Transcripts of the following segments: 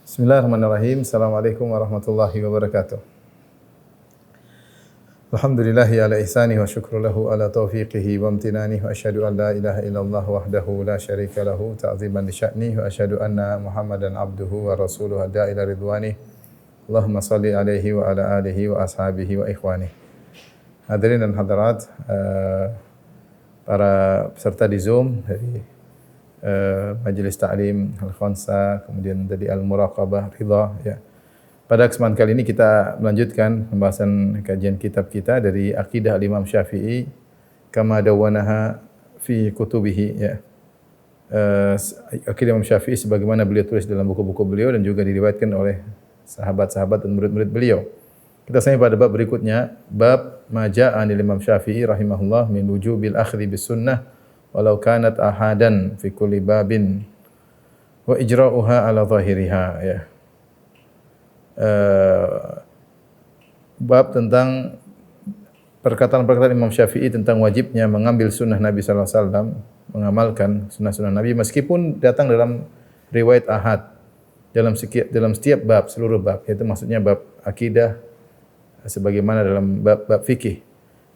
Bismillahirrahmanirrahim. Assalamualaikum warahmatullahi wabarakatuh. Alhamdulillahi ala ihsanihi wa syukru lahu ala taufiqihi wa amtinanihi wa asyhadu an la ilaha illallah wahdahu la syarika lahu ta'ziman li sya'nihi wa asyhadu anna Muhammadan abduhu wa rasuluhu da'a ila ridwanihi. Allahumma salli alaihi wa ala alihi wa ashabihi wa ikhwanihi. Hadirin dan hadirat, para peserta di Zoom dari Majelis Ta'lim Al-Khansa, kemudian dari Al-Muraqabah Ridha ya. Pada kesempatan kali ini kita melanjutkan pembahasan kajian kitab kita dari Aqidah Al-Imam Syafi'i kama dawwanaha fi kutubihi ya. Aqidah Imam Syafi'i sebagaimana beliau tulis dalam buku-buku beliau dan juga diriwayatkan oleh sahabat-sahabat dan murid-murid beliau. Kita sampai pada bab berikutnya, bab ma jaa'a anil Imam Syafi'i rahimahullah min wujubil akhdhi bis sunnah walau kanat ahadan fi kulli babin wa ijra'uha ala zahiriha ya. Bab tentang perkataan-perkataan Imam Syafi'i tentang wajibnya mengambil sunnah Nabi sallallahu alaihi wasallam, mengamalkan sunnah-sunnah Nabi meskipun datang dalam riwayat ahad dalam setiap bab, seluruh bab, yaitu maksudnya bab akidah sebagaimana dalam bab fikih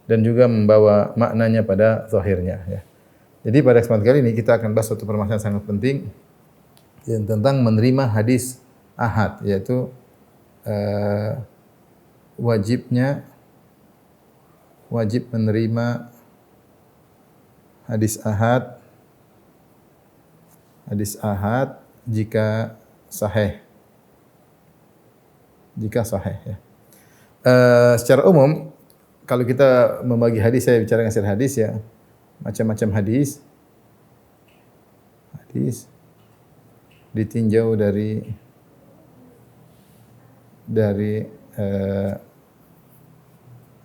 dan juga membawa maknanya pada zahirnya ya. Jadi pada kesempatan kali ini kita akan bahas satu permasalahan sangat penting yang tentang menerima hadis ahad, yaitu wajib menerima hadis ahad jika sahih ya. Secara umum kalau kita membagi hadis, saya bicara hasil hadis ya, macam-macam hadis ditinjau dari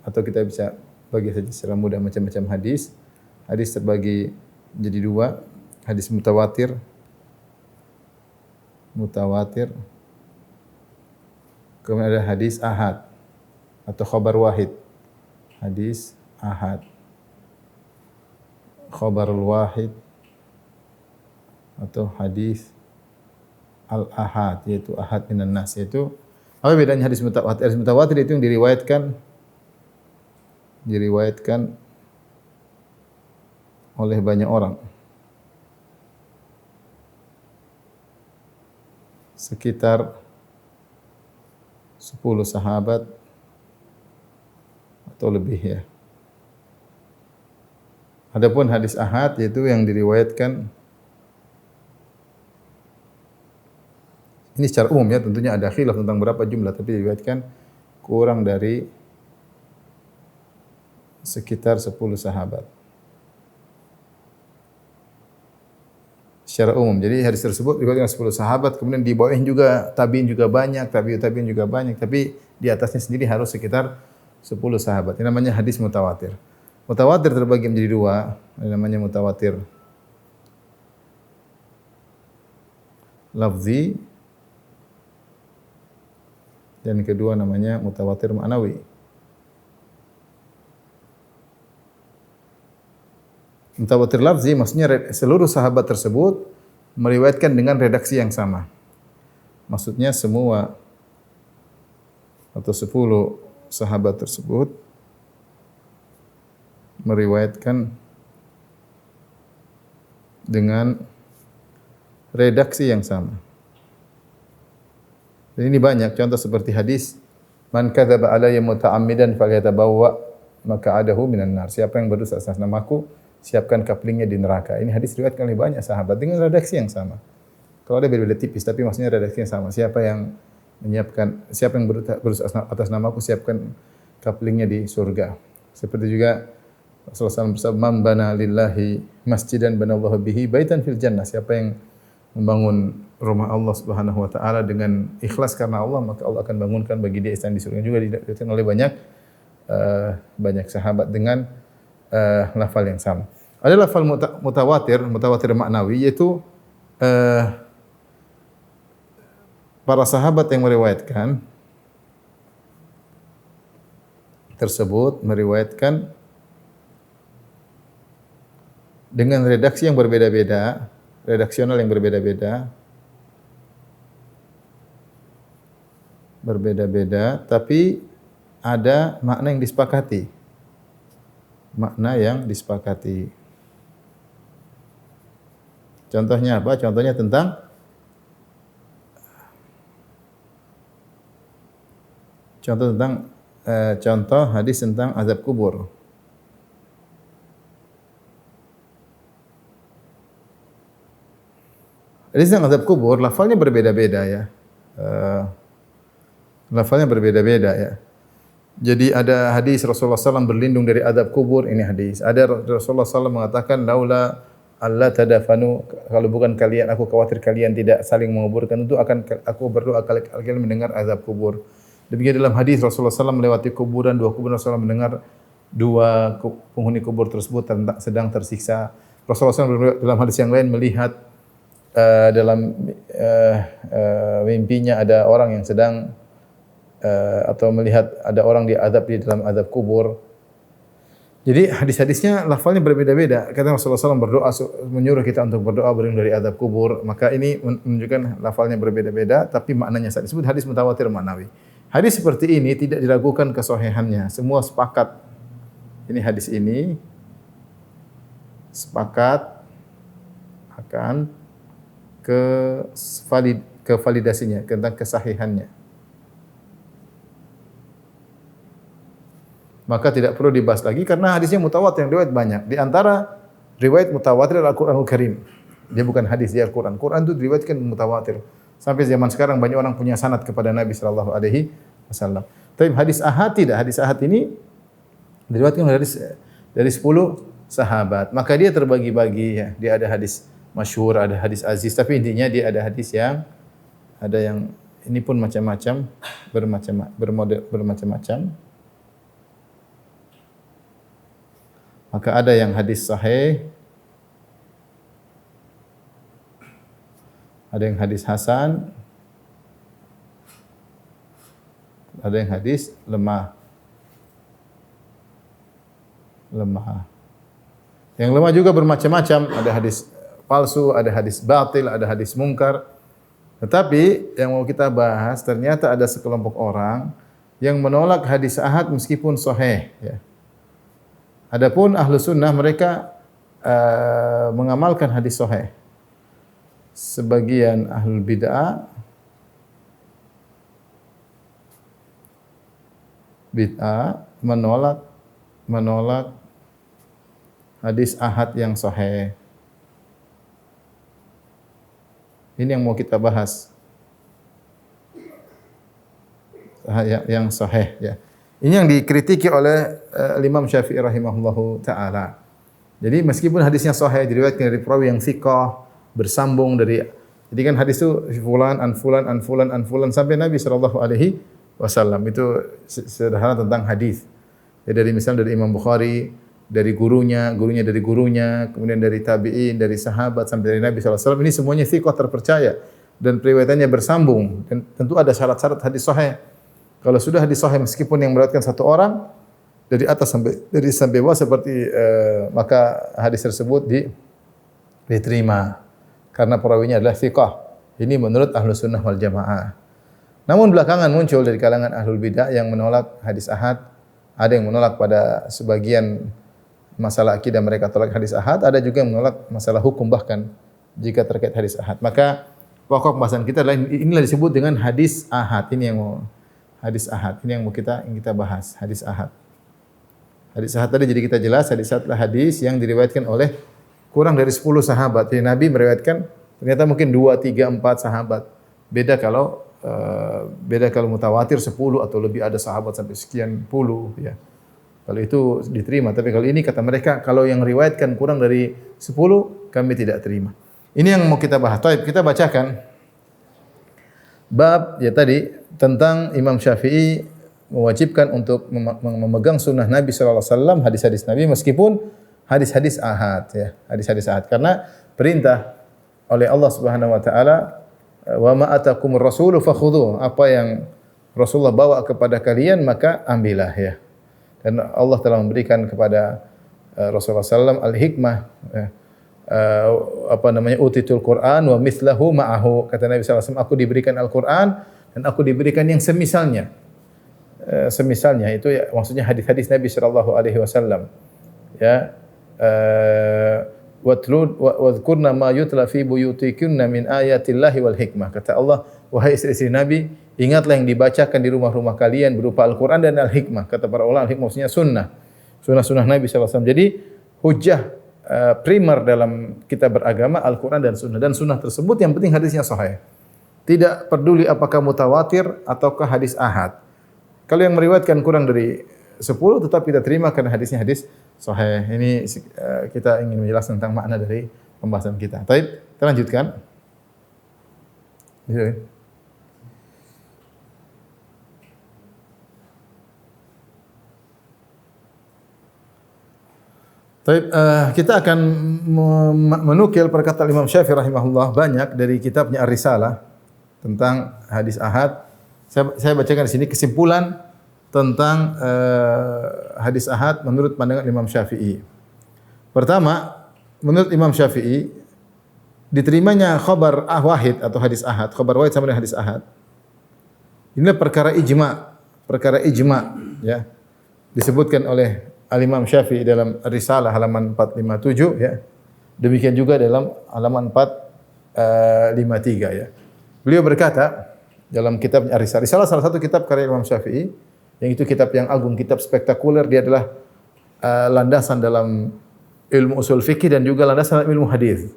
atau kita bisa bagi saja secara mudah macam-macam hadis. Hadis terbagi jadi dua, hadis mutawatir, kemudian ada hadis ahad atau khabar wahid. Hadis ahad, khabarul wahid atau hadis al-ahad, yaitu ahad minan nas, yaitu apa bedanya hadis mutawatir? Hadis mutawatir itu yang diriwayatkan oleh banyak orang. Sekitar 10 sahabat atau lebih ya. Adapun hadis ahad yaitu yang diriwayatkan, ini secara umum ya, tentunya ada khilaf tentang berapa jumlah, tapi diriwayatkan kurang dari sekitar 10 sahabat. Secara umum. Jadi hadis tersebut diriwayatkan 10 sahabat, kemudian di bawahnya juga tabi'in juga banyak, tabi'in juga banyak, tapi di atasnya sendiri harus sekitar 10 sahabat. Ini namanya hadis mutawatir. Mutawatir terbagi menjadi dua, ini namanya mutawatir lafzi, dan kedua namanya mutawatir ma'nawi. Mutawatir lafzi maksudnya seluruh sahabat tersebut meriwayatkan dengan redaksi yang sama. Maksudnya semua atau 10 sahabat tersebut meriwayatkan dengan redaksi yang sama. Dan ini banyak contoh seperti hadis man kadzaba alayya muta'ammidan falyatabawwa maq'adahu minan nar. Siapa yang berdusta atas namaku, siapkan kaplingnya di neraka. Ini hadis riwayatkan oleh banyak sahabat dengan redaksi yang sama. Kalau ada beda-beda tipis tapi maksudnya redaksi yang sama. Siapa yang berdusta atas namaku, siapkan kaplingnya di surga. Seperti juga Rasulullah SAW bersabda, "Man bana lillahi masjidan banallahu bihi baitan fil jannah." Siapa yang membangun rumah Allah Subhanahu wa taala dengan ikhlas karena Allah, maka Allah akan bangunkan bagi dia istana di surga. Juga diriwayatkan oleh banyak sahabat dengan lafal yang sama. Ada lafal mutawatir maknawi, yaitu para sahabat yang meriwayatkan tersebut meriwayatkan dengan redaksi yang berbeda-beda, redaksional yang berbeda-beda, berbeda-beda, tapi ada makna yang disepakati. Makna yang disepakati. Contohnya apa? Contohnya contoh hadis tentang azab kubur. Hadis tentang azab kubur, lafalnya berbeda-beda ya. Lafalnya berbeda-beda ya. Jadi ada hadis Rasulullah SAW berlindung dari azab kubur, ini hadis. Ada Rasulullah SAW mengatakan, laula Allah tadafanu, kalau bukan kalian, aku khawatir kalian tidak saling menguburkan, itu akan aku berdoa kalian mendengar azab kubur. Demikian dalam hadis Rasulullah SAW melewati kuburan, dua kuburan, Rasulullah mendengar dua penghuni kubur tersebut sedang tersiksa. Rasulullah SAW dalam hadis yang lain melihat dalam mimpinya ada orang yang sedang atau melihat ada orang diazab di dalam azab kubur. Jadi hadis-hadisnya lafalnya berbeda-beda. Kata Rasulullah SAW berdoa, menyuruh kita untuk berdoa berlindung dari azab kubur. Maka ini menunjukkan lafalnya berbeda-beda, tapi maknanya sama. Disebut hadis mutawatir ma'nawi. Hadis seperti ini tidak diragukan kesahihannya. Semua sepakat. Ini hadis ini sepakat akan kevalidasinya, tentang kesahihannya. Maka tidak perlu dibahas lagi karena hadisnya mutawatir, riwayat banyak. Di antara riwayat mutawatir adalah Al-Qur'anul Karim. Dia bukan hadis, dia Al-Qur'an. Quran itu diriwayatkan mutawatir. Sampai zaman sekarang banyak orang punya sanad kepada Nabi sallallahu alaihi wasallam. Tapi hadis ahad tidak. Hadis ahad ini diriwayatkan dari 10 sahabat. Maka dia terbagi-bagi ya. Dia ada hadis masyhur, ada hadis aziz, tapi intinya dia ada hadis yang ini pun macam-macam, bermacam-macam. Maka ada yang hadis sahih, ada yang hadis hasan, ada yang hadis lemah. Yang lemah juga bermacam-macam, ada hadis palsu, ada hadis batil, ada hadis mungkar. Tetapi yang mau kita bahas, ternyata ada sekelompok orang yang menolak hadis ahad meskipun sahih ya. Adapun ahlu sunnah mereka mengamalkan hadis sahih. Sebagian ahlul bid'ah menolak hadis ahad yang sahih. Ini yang mau kita bahas. Yang sahih ya. Ini yang dikritiki oleh Imam Syafi'i rahimahullahu taala. Jadi meskipun hadisnya sahih diriwayatkan dari perawi yang thiqah, bersambung dari, jadi kan hadis itu fulan an fulan sampai Nabi sallallahu alaihi wasallam. Itu sederhana tentang hadis. Jadi dari misalnya dari Imam Bukhari, dari gurunya dari gurunya, kemudian dari tabi'in, dari sahabat sampai dari Nabi sallallahu alaihi wasallam, ini semuanya thiqah terpercaya dan riwayatannya bersambung dan tentu ada syarat-syarat hadis sahih. Kalau sudah hadis sahih meskipun yang meriwayatkan satu orang dari atas sampai bawah seperti maka hadis tersebut diterima karena perawinya adalah thiqah. Ini menurut Ahlus Sunnah wal Jamaah. Namun belakangan muncul dari kalangan ahlul bidah yang menolak hadis ahad. Ada yang menolak pada sebagian masalah akidah mereka tolak hadis ahad, ada juga yang menolak masalah hukum bahkan jika terkait hadis ahad. Maka pokok pembahasan kita adalah inilah disebut dengan hadis ahad. Ini yang mau hadis ahad. Ini yang mau kita bahas, hadis ahad. Hadis ahad tadi jadi kita jelas, hadis ahad adalah hadis yang diriwayatkan oleh kurang dari 10 sahabat. Jadi Nabi meriwayatkan ternyata mungkin 2, 3, 4 sahabat. Beda kalau mutawatir 10 atau lebih, ada sahabat sampai sekian puluh ya. Kalau itu diterima, tapi kalau ini kata mereka kalau yang riwayatkan kurang dari 10 kami tidak terima. Ini yang mau kita bahas. Baik, kita bacakan bab ya tadi tentang Imam Syafi'i mewajibkan untuk memegang sunnah Nabi sallallahu alaihi wasallam, hadis-hadis Nabi meskipun hadis-hadis ahad ya, hadis-hadis ahad karena perintah oleh Allah Subhanahu wa taala, wa ma atakumur rasulu fakhudhu, apa yang Rasulullah bawa kepada kalian maka ambillah ya. Dan Allah telah memberikan kepada Rasulullah sallallahu al-hikmah ya. Utitul Quran wa mithlahu ma'ahu, kata Nabi sallallahu alaihi wasallam, aku diberikan Al-Qur'an dan aku diberikan yang semisalnya. Semisalnya itu ya, maksudnya hadis-hadis Nabi sallallahu alaihi wasallam. Ya. Wadhkurna ma yutla fi buyutikunna min ayatillahi wal hikmah. Kata Allah, wahai istri-istri Nabi, ingatlah yang dibacakan di rumah-rumah kalian berupa Al-Qur'an dan Al-Hikmah. Kata para ulama, Al-Hikmah maksudnya sunnah. Sunnah-sunnah Nabi sallallahu alaihi wasallam. Jadi hujjah primer dalam kita beragama Al-Qur'an dan sunnah, dan sunnah tersebut yang penting hadisnya sahih. Tidak peduli apakah mutawatir ataukah hadis ahad. Kalau yang meriwayatkan kurang dari 10 tetap kita terima karena hadisnya hadis sahih. Ini kita ingin menjelaskan tentang makna dari pembahasan kita. Baik, kita lanjutkan. Baik, kita akan menukil perkataan Imam Syafi'i rahimahullah banyak dari kitabnya Ar-Risalah tentang hadis ahad. Saya bacakan di sini kesimpulan tentang hadis ahad menurut pandangan Imam Syafi'i. Pertama, menurut Imam Syafi'i diterimanya khabar wahid atau hadis ahad, khabar wahid sama dengan hadis ahad. Ini perkara ijma, ya. Disebutkan oleh Al-Imam Syafi'i dalam Risalah halaman 457, ya. Demikian juga dalam halaman 453, ya. Beliau berkata dalam kitabnya Ar-Risalah, Risalah salah satu kitab karya Imam Syafi'i, yang itu kitab yang agung, kitab spektakuler. Dia adalah landasan dalam ilmu usul fikih dan juga landasan dalam ilmu hadis.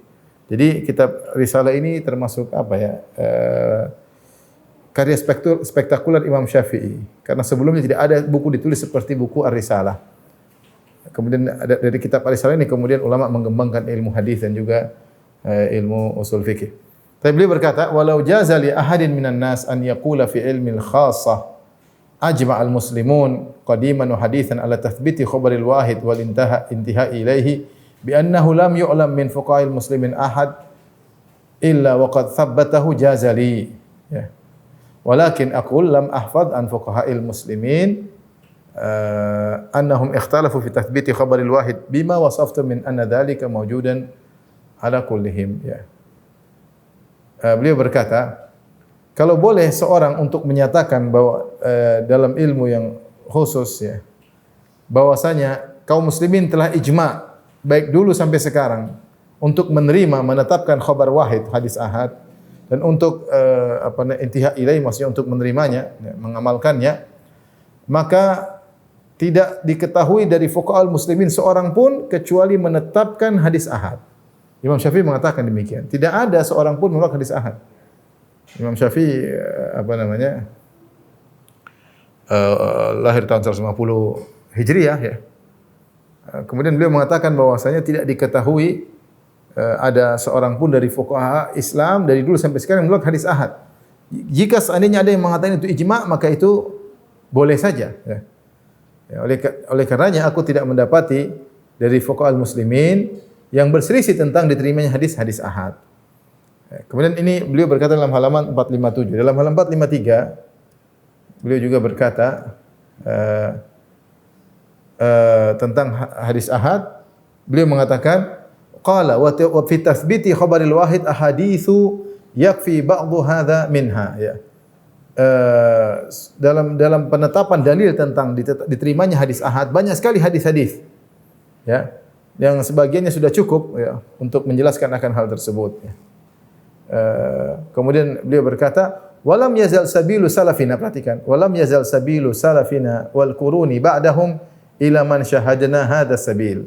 Jadi kitab Risalah ini termasuk apa ya? Karya spektakuler Imam Syafi'i. Karena sebelumnya tidak ada buku ditulis seperti buku Ar-Risalah. Kemudian dari kitab Ar-Risalah ini kemudian ulama mengembangkan ilmu hadis dan juga ilmu usul fikih. Tapi beliau berkata, walau jaza li ahadin minan nas an yaqula fi ilmil khassah ajma'al muslimun qadiman wa hadithan ala tathbiti khabaril wahid wal intiha ilaihi bi annahu lam yu'lam min fuqahil muslimin ahad illa wa qad thabbatahu jazali, ya. Walakin aqul lam ahfad an fuqahil muslimin annahum ikhtalafu fi tathbiti khabaril wahid bima wasaftu min anna dhalika mawjudan ala kullihim, ya. Beliau berkata, kalau boleh seorang untuk menyatakan bahwa dalam ilmu yang khusus, ya, bahwasanya kaum muslimin telah ijma baik dulu sampai sekarang untuk menerima, menetapkan khabar wahid, hadis ahad, dan untuk intihai ilaihi, maksudnya untuk menerimanya, ya, mengamalkannya, maka tidak diketahui dari fuqahal muslimin seorang pun kecuali menetapkan hadis ahad. Imam Syafi'i mengatakan demikian. Tidak ada seorang pun menolak hadis ahad. Imam Syafi'i lahir tahun 150 Hijriah, ya. Kemudian beliau mengatakan bahwasanya tidak diketahui ada seorang pun dari fuqaha Islam dari dulu sampai sekarang menolak hadis ahad. Jika seandainya ada yang mengatakan itu ijma', maka itu boleh saja, ya. Ya, oleh karenanya aku tidak mendapati dari fuqaha muslimin yang berselisih tentang diterimanya hadis-hadis ahad. Kemudian ini beliau berkata dalam halaman 457. Dalam halaman 453 beliau juga berkata tentang hadis ahad. Beliau mengatakan qala wa fi tathbiti khabaril wahid ahaditsu yakfi ba'dhu hadza minha, ya. Dalam penetapan dalil tentang diterimanya hadis ahad banyak sekali hadis-hadis, ya, yang sebagiannya sudah cukup, ya, untuk menjelaskan akan hal tersebut, ya. Kemudian beliau berkata, walam yazal sabilu salafina, perhatikan, walam yazal sabilu salafina wal quruni ba'dahum ila man syahadana hadzal sabil.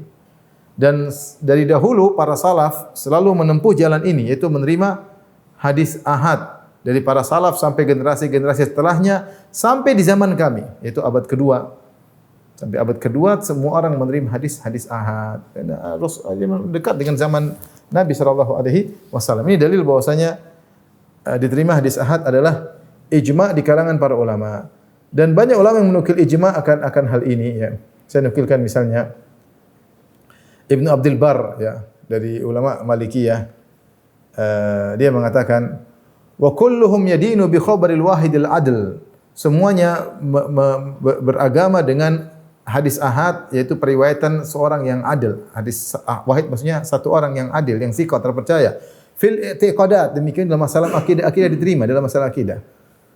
Dan dari dahulu para salaf selalu menempuh jalan ini, yaitu menerima hadis ahad dari para salaf sampai generasi-generasi setelahnya sampai di zaman kami, yaitu abad kedua. Sampai abad kedua semua orang menerima hadis-hadis ahad. Dekat dengan zaman Nabi sallallahu alaihi wasallam. Ini dalil bahwasanya diterima hadis ahad adalah ijma' di kalangan para ulama. Dan banyak ulama yang menukil ijma' akan hal ini, ya. Saya nukilkan misalnya Ibnu Abdul Bar, ya, dari ulama Malikiyah. Dia mengatakan wa kulluhum yadinu bi khabaril wahidil adl. Semuanya beragama dengan hadis ahad, yaitu periwayatan seorang yang adil. Hadis wahid maksudnya satu orang yang adil, yang thiqah, terpercaya. Fil i'tiqadat, demikian dalam masalah akidah diterima dalam masalah akidah.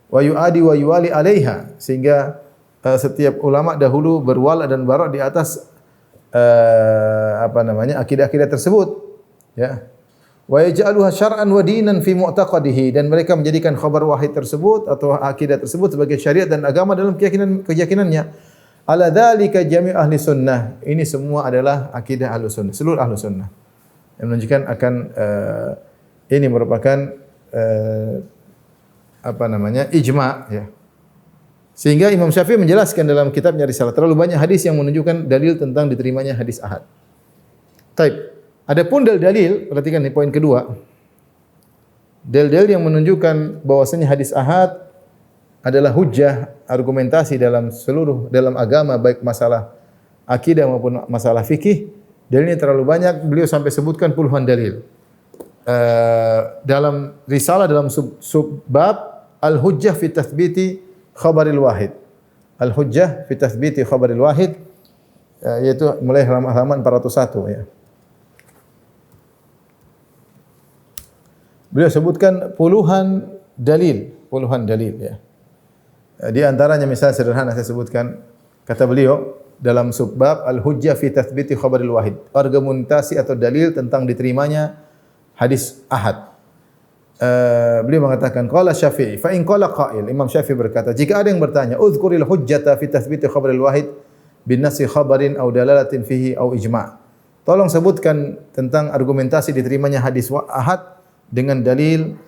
wa yu'adi wa yuwali 'alaiha, sehingga setiap ulama dahulu berwala dan bara di atas akidah-akidah tersebut, ya. Wa yaj'aluha syar'an wa dinan fi mu'taqadihi, dan mereka menjadikan khabar wahid tersebut atau akidah tersebut sebagai syariat dan agama dalam keyakinannya. Ala dzalika jami' ahli sunnah. Ini semua adalah akidah ahli sunnah, seluruh ahli sunnah. Yang menunjukkan akan ini merupakan ijma', ya. Sehingga Imam Syafi'i menjelaskan dalam kitabnya Risalah, terlalu banyak hadis yang menunjukkan dalil tentang diterimanya hadis ahad. Taib. Adapun dalil, perhatikan nih poin kedua. Dalil yang menunjukkan bahwasanya hadis ahad adalah hujjah, argumentasi dalam agama, baik masalah akidah maupun masalah fikih. Dalilnya terlalu banyak, beliau sampai sebutkan puluhan dalil. Dalam risalah dalam bab al-hujjah fi tathbiti khabaril wahid. Al-hujjah fi tathbiti khabaril wahid, yaitu mulai halaman 401, ya. Beliau sebutkan puluhan dalil, ya. Di antaranya misalnya sederhana saya sebutkan, kata beliau dalam subbab al-hujjah fi tathbiti khabaril wahid, argumentasi atau dalil tentang diterimanya hadis ahad. Beliau mengatakan qala Syafi'i fa in qala qa'il, Imam Syafi'i berkata, jika ada yang bertanya uzkuril hujjata fi tathbiti khabaril wahid bin nasi khabarin aw dalalatin fihi aw ijma', tolong sebutkan tentang argumentasi diterimanya hadis ahad dengan dalil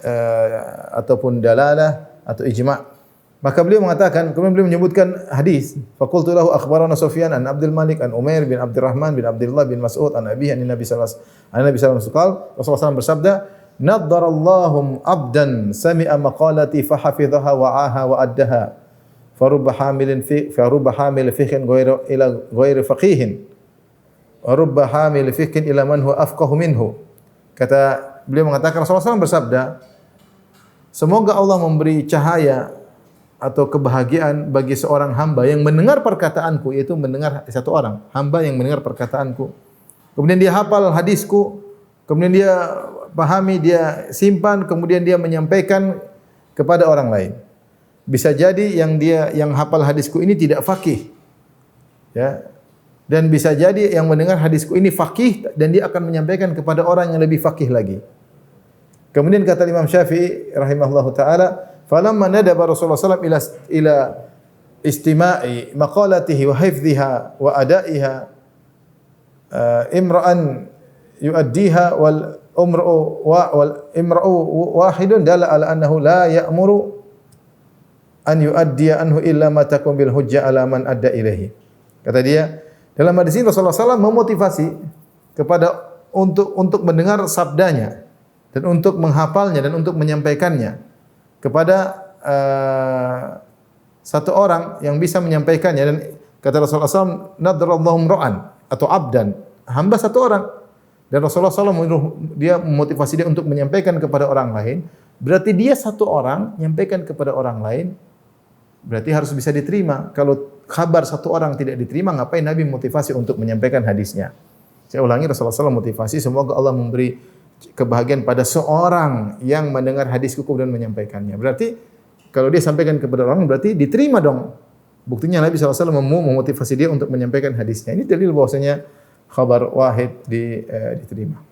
ataupun dalalah atau ijma'. Maka beliau mengatakan, kemudian beliau menyebutkan hadis, faqultu lahu akhbarana Sufyan an Abdul Malik an Umair bin Abdurrahman bin Abdullah bin Mas'ud an abihi an Nabi sallallahu alaihi wasallam Rasulullah SAW bersabda, naddarallahu abdan sami'a maqalati fa hafidhaha wa 'aha wa addaha farubba hamil fiqhin ghairi faqihin wa rubba hamil fiqhin ila man huwa afqahu minhu. Kata beliau mengatakan, Rasulullah SAW bersabda, semoga Allah memberi cahaya atau kebahagiaan bagi seorang hamba yang mendengar perkataanku, yaitu mendengar satu orang, hamba yang mendengar perkataanku, kemudian dia hafal hadisku, kemudian dia pahami, dia simpan, kemudian dia menyampaikan kepada orang lain. Bisa jadi yang hafal hadisku ini tidak faqih, ya. Dan bisa jadi yang mendengar hadisku ini faqih dan dia akan menyampaikan kepada orang yang lebih faqih lagi. Kemudian kata Imam Syafi'i rahimahullahu taala, falamma nadaba Rasulullah sallallahu alaihi wasallam ila istima'i maqalatihi wa hifdhiha wa ada'iha imra'an yu'addiha wal imra'u wahidun dalla ala annahu la ya'muru an yu'addiya anhu illa ma takum bil hujjah ala man adda ilaihi. Kata dia, dalam hadis ini Rasulullah SAW memotivasi kepada untuk mendengar sabdanya dan untuk menghafalnya dan untuk menyampaikannya kepada satu orang yang bisa menyampaikannya. Dan kata Rasulullah SAW, nadarallahu ra'an atau abdan, hamba satu orang. Dan Rasulullah SAW dia memotivasi dia untuk menyampaikan kepada orang lain. Berarti dia satu orang menyampaikan kepada orang lain, berarti harus bisa diterima. Kalau kabar satu orang tidak diterima, ngapain Nabi motivasi untuk menyampaikan hadisnya? Saya ulangi, Rasulullah SAW motivasi, semoga Allah memberi kebahagiaan pada seorang yang mendengar hadisku kemudian menyampaikannya. Berarti kalau dia sampaikan kepada orang, berarti diterima dong. Buktinya Nabi SAW memotivasi dia untuk menyampaikan hadisnya. Ini dalil bahwasanya khabar wahid diterima.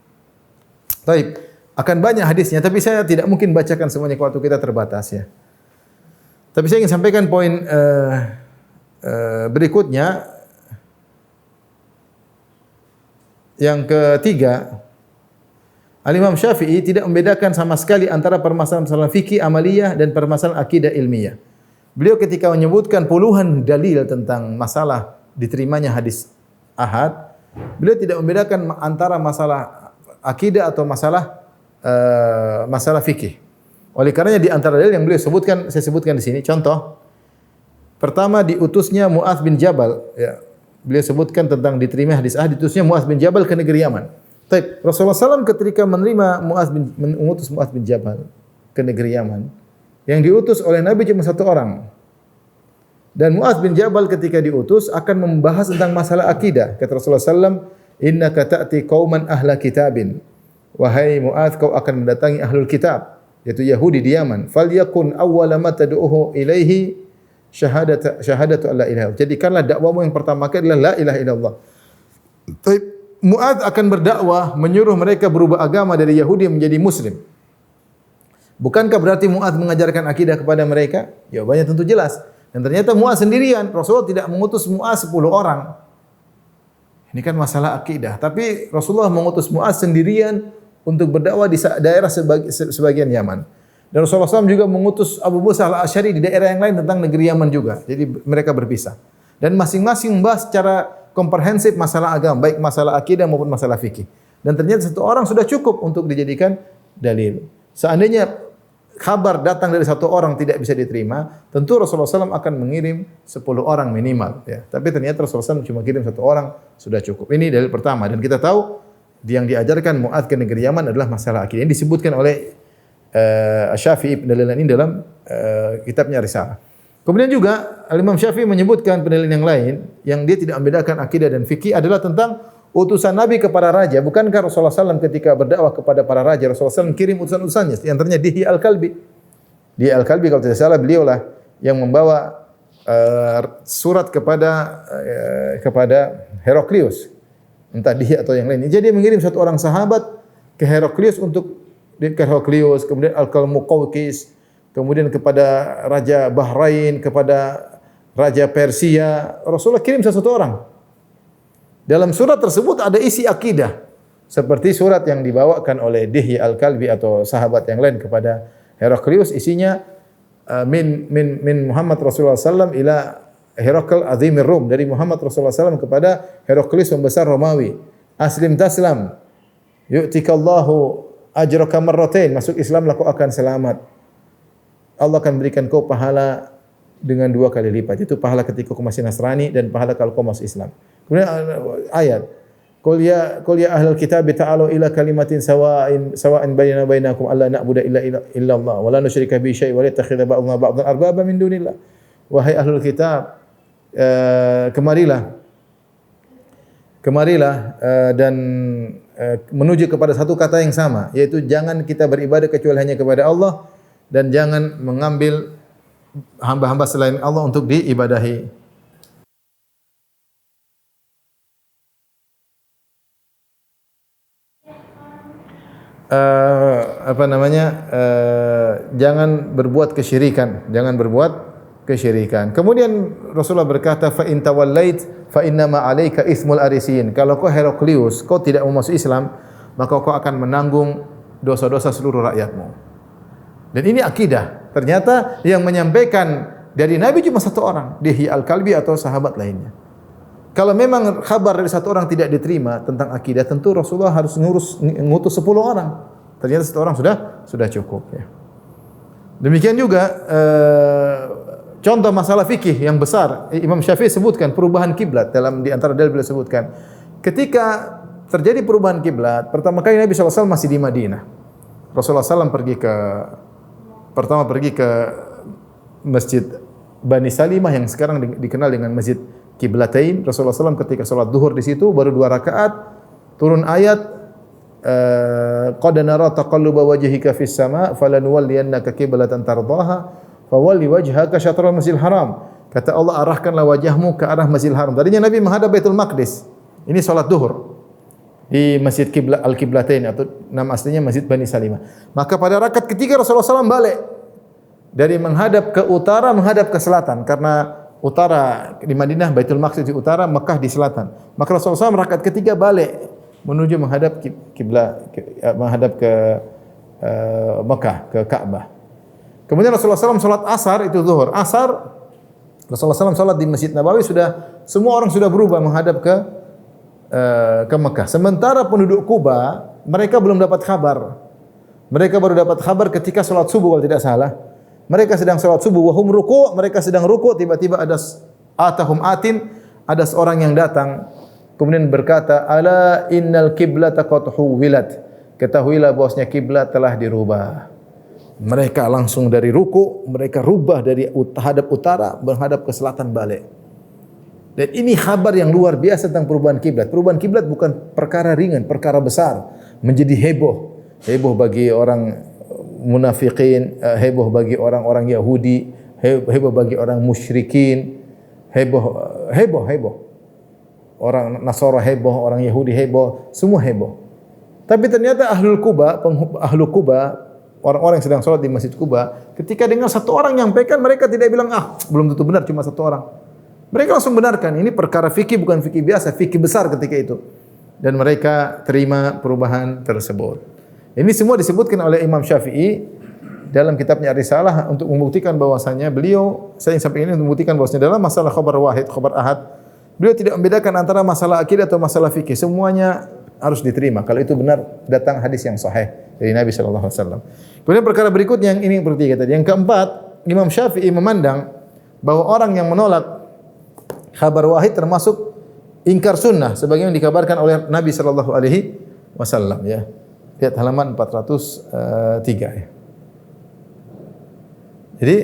Baik, akan banyak hadisnya, tapi saya tidak mungkin bacakan semuanya, waktu kita terbatas, ya. Tapi saya ingin sampaikan poin berikutnya, yang ketiga, Al-Imam Syafi'i tidak membedakan sama sekali antara permasalahan fikih amaliyah dan permasalahan akidah ilmiah. Beliau ketika menyebutkan puluhan dalil tentang masalah diterimanya hadis ahad, beliau tidak membedakan antara masalah akidah atau masalah fikih. Oleh karenanya di antara dalil yang beliau sebutkan, saya sebutkan di sini contoh. Pertama, diutusnya Mu'adz bin Jabal, ya. Beliau sebutkan tentang diterima hadis ahad, diutusnya Mu'adz bin Jabal ke negeri Yaman. Baik, Rasulullah SAW ketika mengutus Mu'adz bin Jabal ke negeri Yaman, yang diutus oleh Nabi cuma satu orang. Dan Mu'adz bin Jabal ketika diutus akan membahas tentang masalah akidah. Kata Rasulullah SAW, innaka ta'ti qauman ahla kitabin. Wahai Mu'adz, kau akan mendatangi ahlul kitab. yaitu Yahudi di Yaman, falyakun awwala ma tad'uhu ilaihi syahadatu alla ilaha illallah. Jadikanlah dakwamu yang pertama kali adalah la ilaha illallah. Tapi Mu'adz akan berdakwah menyuruh mereka berubah agama dari Yahudi menjadi Muslim. Bukankah berarti Mu'adz mengajarkan akidah kepada mereka? Jawabannya tentu jelas. Dan ternyata Mu'adz sendirian. Rasulullah tidak mengutus Mu'adz 10 orang. Ini kan masalah akidah. Tapi Rasulullah mengutus Mu'adz sendirian untuk berdakwah di daerah sebagian Yaman. Dan Rasulullah SAW juga mengutus Abu Musa al-Asy'ari di daerah yang lain tentang negeri Yaman juga. Jadi mereka berpisah. Dan masing-masing membahas secara komprehensif masalah agama, baik masalah akidah maupun masalah fikih. Dan ternyata satu orang sudah cukup untuk dijadikan dalil. Seandainya kabar datang dari satu orang tidak bisa diterima, tentu Rasulullah SAW akan mengirim 10 orang minimal. Ya. Tapi ternyata Rasulullah SAW cuma kirim satu orang, sudah cukup. Ini dalil pertama. Dan kita tahu yang diajarkan Mu'adz ke negeri Yaman adalah masalah akidah. Ini disebutkan oleh Syafi'i pendalilan ini dalam kitabnya Risalah. Kemudian juga Imam Syafi'i menyebutkan pendalilan yang lain yang dia tidak membedakan akidah dan fikih adalah tentang utusan Nabi kepada raja. Bukankah Rasulullah SAW ketika berdakwah kepada para raja, Rasulullah SAW kirim utusan-utusannya, di antaranya Dihya al-Kalbi. Dihya al-Kalbi kalau tidak salah beliaulah yang membawa surat kepada Heraklius, entah Dihya atau yang lain. Jadi dia mengirim satu orang sahabat ke Heraklius kemudian Al-Muqawqis, kemudian kepada Raja Bahrain, kepada Raja Persia. Rasulullah kirim satu orang. Dalam surat tersebut ada isi akidah. Seperti surat yang dibawakan oleh Dihya al-Kalbi atau sahabat yang lain kepada Heraklius, isinya min Muhammad Rasulullah SAW ila Herakl azimir Rum, dari Muhammad Rasulullah SAW kepada Heraklius pembesar Romawi. Aslim taslam, yu'tikallahu ajraka marratain, masuk Islamlah kau akan selamat. Allah akan berikan kau pahala dengan 2 kali lipat. Itu pahala ketika kau masih Nasrani dan pahala kalau kau masuk Islam. Kemudian ayat, Qul ya ahlal kitab ta'alu ila kalimatin sawa'in bainana bainakum alla na'budu illa Allah wa la nusyrika bihi syai'an wa la yattakhidha ba'duna ba'dan arbaba min dunillah. Wahai ahlul kitab, kemarilah dan menuju kepada satu kata yang sama, yaitu jangan kita beribadah kecuali hanya kepada Allah dan jangan mengambil hamba-hamba selain Allah untuk diibadahi. Jangan berbuat kesyirikan, Kemudian Rasulullah berkata, fa in tawallait fa innama 'alaika itsmul arisin. Kalau kau Heraklius, kau tidak mau masuk Islam, maka kau akan menanggung dosa-dosa seluruh rakyatmu. Dan ini akidah. Ternyata yang menyampaikan dari Nabi cuma satu orang, Dihya al-Kalbi atau sahabat lainnya. Kalau memang kabar dari satu orang tidak diterima tentang akidah, tentu Rasulullah harus ngutus 10 orang. Ternyata satu orang sudah cukup. Ya. Demikian juga contoh masalah fikih yang besar, Imam Syafi'i sebutkan perubahan kiblat di antara dalil beliau sebutkan. Ketika terjadi perubahan kiblat, pertama kali Nabi SAW masih di Madinah. Rasulullah SAW pertama pergi ke Masjid Bani Salimah yang sekarang dikenal dengan Masjid Qiblatain. Rasulullah SAW ketika salat duhur di situ baru 2 rakaat turun ayat qad nara taqalluba wajhika fis sama falanuwalliyannaka qiblatan tardaha fawalli wajhaka syatral Masjidil Haram. Kata Allah, arahkanlah wajahmu ke arah Masjidil Haram. Tadinya Nabi menghadap Baitul Maqdis. Ini salat duhur di Masjid Al-Qiblatain atau nama aslinya Masjid Bani Salimah. Maka pada rakaat ketiga Rasulullah SAW balik dari menghadap ke utara menghadap ke selatan, karena utara di Madinah Baitul Maqdis di utara, Mekah di selatan. Maka Rasulullah SAW rakaat ketiga balik menuju menghadap kiblat, menghadap ke Mekah, ke Ka'bah. Kemudian Rasulullah SAW salat asar, itu zuhur. Asar Rasulullah SAW salat di Masjid Nabawi, semua orang sudah berubah menghadap ke Mekah. Sementara penduduk Kuba mereka belum dapat kabar. Mereka baru dapat kabar ketika salat subuh kalau tidak salah. Mereka sedang salat subuh, wahum ruku', mereka sedang ruku', tiba-tiba ada seorang yang datang kemudian berkata, ala innal qiblata qad huwilat. Ketahuilah bahwasanya kiblat telah dirubah. Mereka langsung dari ruku', mereka rubah dari hadap utara menghadap ke selatan balik. Dan ini kabar yang luar biasa tentang perubahan kiblat. Perubahan kiblat bukan perkara ringan, perkara besar, menjadi heboh bagi orang munafikin, heboh bagi orang-orang Yahudi, heboh bagi orang musyrikin, heboh. Orang Nasara heboh, orang Yahudi heboh, semua heboh. Tapi ternyata Ahlul Quba, orang-orang yang sedang sholat di Masjid Quba, ketika dengar satu orang nyampaikan, mereka tidak bilang, belum tentu benar, cuma satu orang. Mereka langsung benarkan, ini perkara fikih bukan fikih biasa, fikih besar ketika itu. Dan mereka terima perubahan tersebut. Ini semua disebutkan oleh Imam Syafi'i dalam kitabnya Risalah untuk membuktikan bahwasanya beliau, saya ingin sampai ini untuk membuktikan bahwasanya dalam masalah khabar wahid, khabar ahad, beliau tidak membedakan antara masalah akidah atau masalah fikih. Semuanya harus diterima. Kalau itu benar, datang hadis yang sahih dari Nabi sallallahu alaihi wasallam. Kemudian perkara berikutnya yang ini seperti tadi. Yang keempat, Imam Syafi'i memandang bahwa orang yang menolak khabar wahid termasuk ingkar sunnah sebagaimana dikabarkan oleh Nabi sallallahu alaihi wasallam ya. Lihat halaman 403 ya. Jadi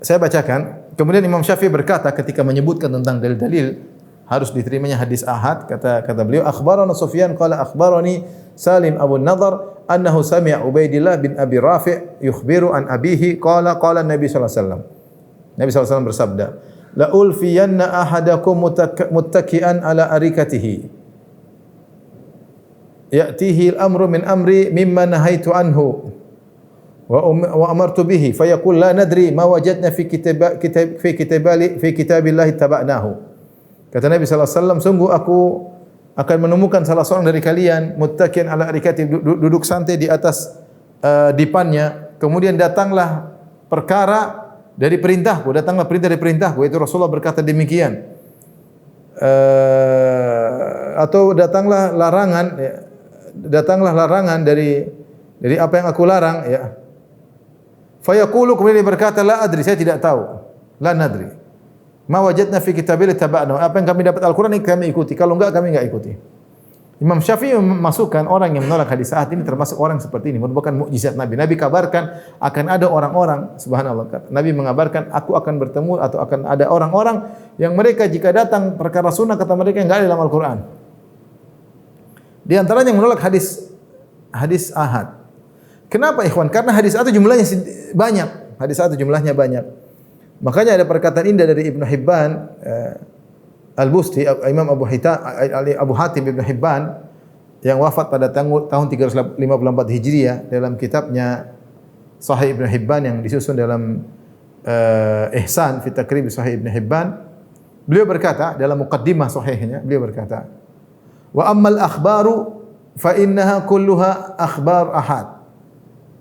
saya bacakan. Kemudian Imam Syafi'i berkata ketika menyebutkan tentang dalil-dalil harus diterimanya hadis ahad, kata beliau, akhbarana Sufyan qala akhbarani Salim Abu Nadhr annahu sami'a Ubaidillah bin Abi Rafi' yukhbiru an abihi qala Nabi sallallahu alaihi wasallam. Nabi sallallahu alaihi wasallam bersabda, la ulfiyanna ahadakum muttaki'an ala arikatihi ya'tihi al-amru min amri mimma nahaitu anhu wa amartu bihi fayaqul la nadri ma wajadna fi kitabillahi taba'nahu. Kata Nabi sallallahu alaihi wasallam, sungguh aku akan menemukan salah seorang dari kalian muttaqian ala arikati, duduk santai di atas dipannya, kemudian datanglah perkara dari perintahku, datanglah perintah dari perintahku, itu Rasulullah berkata demikian. Atau datanglah larangan dari apa yang aku larang ya. Fayaqulu, kemudian dia berkata, la adri, saya tidak tahu. La nadri. Ma wajadna fi kitabillahi taba'na. Apa yang kami dapat Al-Qur'an ini kami ikuti. Kalau enggak kami enggak ikuti. Imam Syafi'i memasukkan orang yang menolak hadis ahad ini termasuk orang seperti ini, merupakan mukjizat Nabi. Nabi kabarkan akan ada orang-orang, subhanallah. Nabi mengabarkan aku akan bertemu atau akan ada orang-orang yang mereka jika datang perkara sunnah kata mereka enggak ada dalam Al-Qur'an. Di antaranya yang menolak hadis ahad. Kenapa ikhwan? Karena hadis ahad jumlahnya banyak. Hadis ahad jumlahnya banyak. Makanya ada perkataan indah dari Ibnu Hibban, Al-Busti, Imam Abu Hatim Ibnu Hibban yang wafat pada tahun 354 Hijriah dalam kitabnya Sahih Ibnu Hibban yang disusun dalam Ihsan fi Taqrib Sahih Ibnu Hibban. Beliau berkata dalam muqaddimah sahihnya, beliau berkata, "Wa ammal akhbaru fa innaha kulluha akhbar ahad."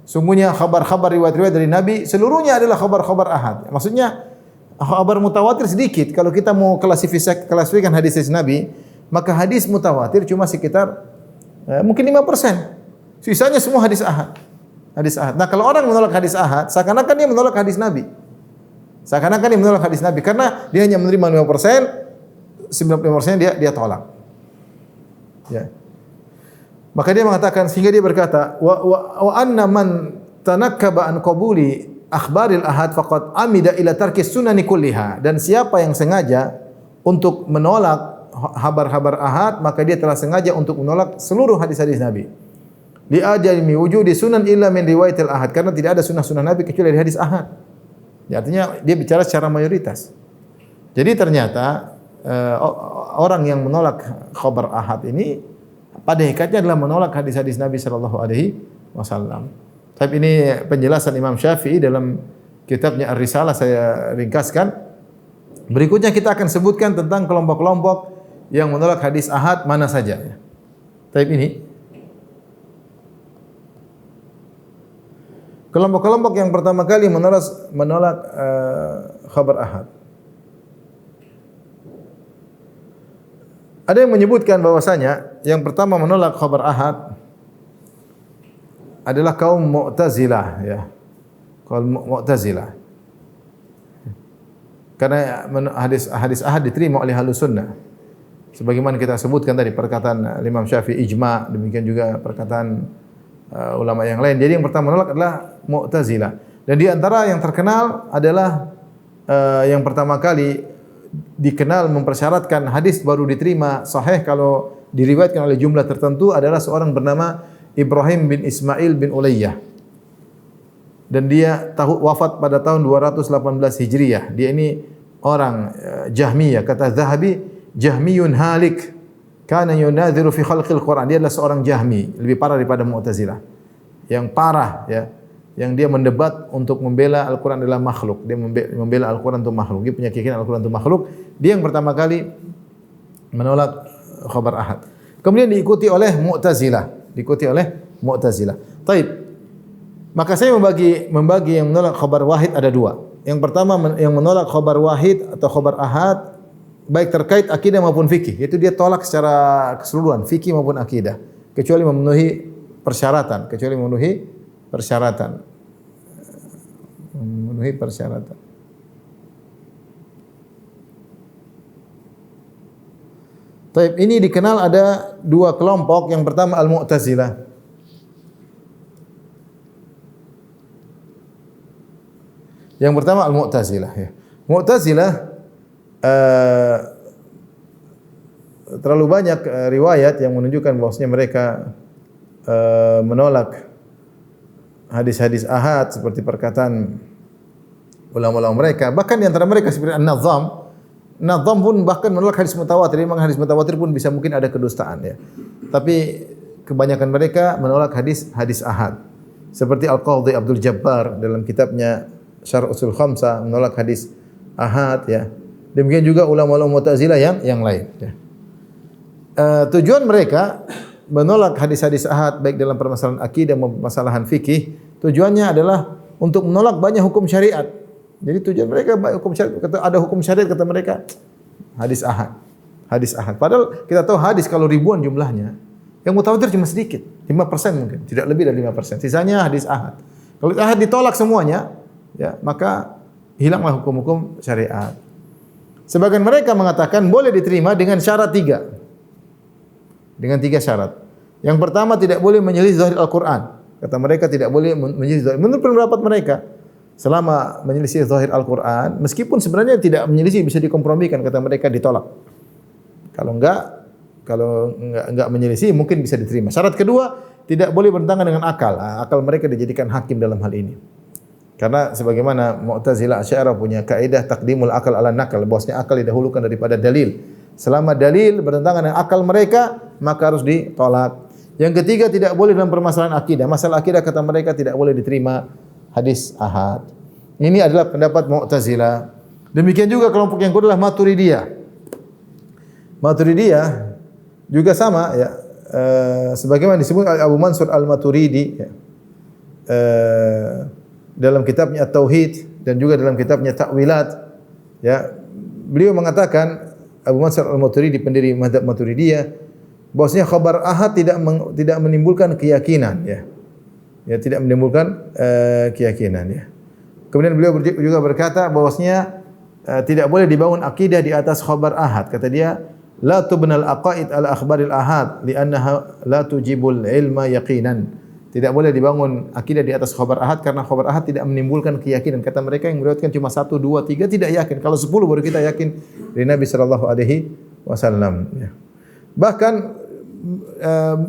Sungguhnya khabar-khabar riwayat-riwayat dari Nabi seluruhnya adalah khabar-khabar ahad. Maksudnya khabar mutawatir sedikit. Kalau kita mau klasifikasikan hadis Nabi, maka hadis mutawatir cuma sekitar mungkin 5%. Sisanya semua hadis ahad. Hadis ahad. Nah, kalau orang menolak hadis ahad, seakan-akan dia menolak hadis Nabi. Seakan-akan dia menolak hadis Nabi karena dia hanya menerima 5%, 95% dia tolak. Ya. Maka dia mengatakan, sehingga dia berkata, wa anna man tanakkaba an qabuli akhbaril ahad faqad amida ila tarkis sunani kulliha. Dan siapa yang sengaja untuk menolak khabar-khabar ahad, maka dia telah sengaja untuk menolak seluruh hadis-hadis Nabi. Li ajami wujudi sunan illa min riwayatil ahad, karena tidak ada sunnah-sunnah Nabi kecuali dari hadis ahad. Ya, artinya dia bicara secara mayoritas. Jadi ternyata orang yang menolak khabar ahad ini pada hakikatnya adalah menolak hadis-hadis Nabi sallallahu alaihi wasallam. Tapi ini penjelasan Imam Syafi'i dalam kitabnya Ar-Risalah, saya ringkaskan. Berikutnya kita akan sebutkan tentang kelompok-kelompok yang menolak hadis ahad mana saja. Tapi ini kelompok-kelompok yang pertama kali menolak khabar ahad. Ada yang menyebutkan bahwasanya yang pertama menolak khabar ahad adalah kaum Mu'tazilah ya. Kaum Mu'tazilah. Karena hadis ahad diterima oleh Ahlus Sunnah. Sebagaimana kita sebutkan tadi perkataan Imam Syafi'i ijma', demikian juga perkataan ulama yang lain. Jadi yang pertama menolak adalah Mu'tazilah. Dan di antara yang terkenal adalah yang pertama kali dikenal mempersyaratkan hadis baru diterima sahih kalau diriwayatkan oleh jumlah tertentu adalah seorang bernama Ibrahim bin Ismail bin Ulayyah. Dan dia wafat pada tahun 218 Hijriyah. Dia ini orang Jahmiyah. Kata Zahabi, Jahmiyun halik. Kana yunadhiru fi khalqil Quran. Dia adalah seorang Jahmi, lebih parah daripada Mu'tazilah. Yang parah ya, yang dia mendebat untuk membela Al-Quran adalah makhluk. Dia membela Al-Quran itu makhluk. Dia punya keyakinan Al-Quran itu makhluk. Dia yang pertama kali menolak khabar ahad. Kemudian diikuti oleh Mu'tazilah. Taib. Maka saya membagi yang menolak khabar wahid ada dua. Yang pertama yang menolak khabar wahid atau khabar ahad baik terkait akidah maupun fikih. Itu dia tolak secara keseluruhan, fikih maupun akidah, kecuali memenuhi persyaratan. Taib, ini dikenal ada dua kelompok. Yang pertama Al-Mu'tazilah. Ya. Mu'tazilah terlalu banyak riwayat yang menunjukkan bahwasanya mereka menolak hadis-hadis ahad seperti perkataan ulama-ulama mereka. Bahkan di antara mereka seperti An-Nadham pun bahkan menolak hadis mutawatir. Memang hadis mutawatir pun bisa mungkin ada kedustaan ya. Tapi kebanyakan mereka menolak hadis ahad. Seperti Al-Qadhi Abdul Jabbar dalam kitabnya Syarh Usul Khamsah menolak hadis ahad ya. Demikian juga ulama-ulama Mu'tazilah yang lain ya. Tujuan mereka menolak hadis-hadis ahad baik dalam permasalahan akidah maupun permasalahan fikih, tujuannya adalah untuk menolak banyak hukum syariat. Jadi tujuan mereka banyak hukum syariat, ada hukum syariat kata mereka hadis ahad. Padahal kita tahu hadis kalau ribuan jumlahnya, yang mutawatir cuma sedikit, 5% mungkin, tidak lebih dari 5%. Sisanya hadis ahad. Kalau ahad ditolak semuanya, ya, maka hilanglah hukum-hukum syariat. Sebagian mereka mengatakan boleh diterima dengan syarat 3. Dengan 3 syarat. Yang pertama tidak boleh menyelisih zahir Al-Quran. Kata mereka tidak boleh menyelisih zahir. Menurut pendapat mereka, selama menyelisih zahir Al-Quran, meskipun sebenarnya tidak menyelisih bisa dikompromikan, kata mereka ditolak. Kalau enggak menyelisih mungkin bisa diterima. Syarat kedua, tidak boleh bertentangan dengan akal. Akal mereka dijadikan hakim dalam hal ini. Karena sebagaimana Mu'tazilah Asy'ariyah punya kaidah taqdimul akal ala nakal, bahwasanya akal didahulukan daripada dalil. Selama dalil bertentangan dengan akal mereka, maka harus ditolak. Yang ketiga, tidak boleh dalam permasalahan akidah. Masalah akidah kata mereka tidak boleh diterima hadis ahad. Ini adalah pendapat Mu'tazilah. Demikian juga kelompok yang kedua adalah Maturidiyah. Maturidiyah juga sama ya. Sebagaimana disebut oleh Abu Mansur Al-Maturidi ya. Dalam kitabnya At-Tauhid dan juga dalam kitabnya Ta'wilat ya. Beliau mengatakan, Abu Mansur Al-Maturidi pendiri mazhab Maturidiyah, bahwasanya khabar ahad tidak menimbulkan keyakinan ya. Ya, tidak menimbulkan keyakinan ya. Kemudian beliau juga berkata bahwasanya tidak boleh dibangun akidah di atas khabar ahad. Kata dia, la tubnal aqaid ala akhbaril ahad li'annaha la tujibul ilma yaqinan. Tidak boleh dibangun akidah di atas khabar ahad karena khabar ahad tidak menimbulkan keyakinan. Kata mereka yang meriwayatkan cuma 1, 2, 3 tidak yakin. Kalau 10 baru kita yakin dari Nabi sallallahu alaihi wasallam ya. Bahkan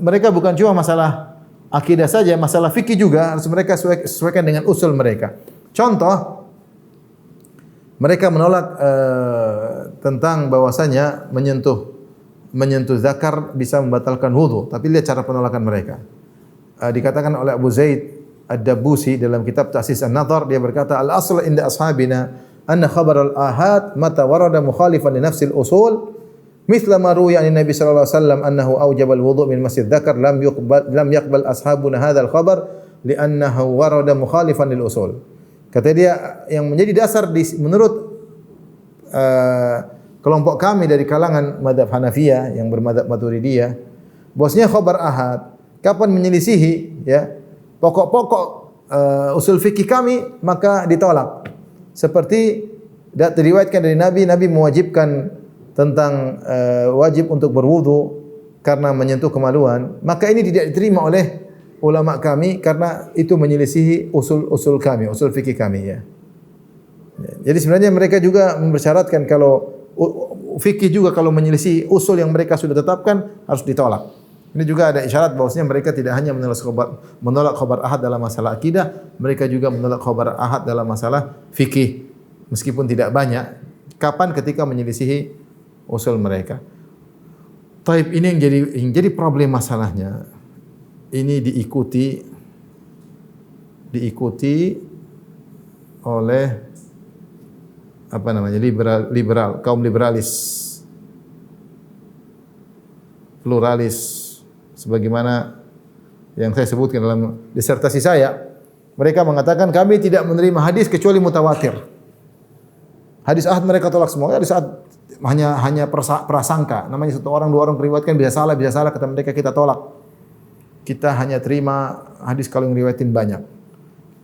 mereka bukan cuma masalah akidah saja, masalah fikih juga harus mereka sesuaikan dengan usul mereka. Contoh, mereka menolak tentang bahwasanya menyentuh zakar bisa membatalkan wudu. Tapi lihat cara penolakan mereka. Dikatakan oleh Abu Zaid Ad-Dabusi dalam kitab Ta'sis An-Nadhar, dia berkata, al-asl inda ashabina anna khabar al-ahad mata warada mukhalifan li nafsil usul mithla ma ruwiya an Nabi sallallahu alaihi wasallam annahu awjaba al-wudu' min masjid dzakar lam yaqbal ashabuna hadzal khabar li'annahu warada mukhalifan lil usul. Kata dia, yang menjadi dasar menurut kelompok kami dari kalangan mazhab Hanafiyah yang bermadzhab Maturidiyah, bahwasanya khabar ahad kapan menyelisihi ya pokok-pokok usul fikih kami, maka ditolak. Seperti diriwayatkan dari Nabi mewajibkan tentang wajib untuk berwudu karena menyentuh kemaluan, maka ini tidak diterima oleh ulama kami karena itu menyelisihi usul kami, usul fikih kami ya. Jadi sebenarnya mereka juga mempersyaratkan kalau fikih juga kalau menyelisih usul yang mereka sudah tetapkan harus ditolak. Ini juga ada isyarat bahwasanya mereka tidak hanya menolak khabar ahad dalam masalah akidah, mereka juga menolak khabar ahad dalam masalah fikih meskipun tidak banyak. Kapan? Ketika menyelisihi usul mereka. Taib, ini yang jadi problem masalahnya. Ini diikuti oleh apa namanya? liberal, kaum liberalis, pluralis, sebagaimana yang saya sebutkan dalam disertasi saya. Mereka mengatakan kami tidak menerima hadis kecuali mutawatir. Hadis ahad mereka tolak semua. Hadis ahad hanya prasangka. Namanya satu orang, dua orang meriwayatkan bisa salah kata mereka, kita tolak. Kita hanya terima hadis kalau yang riwayatin banyak.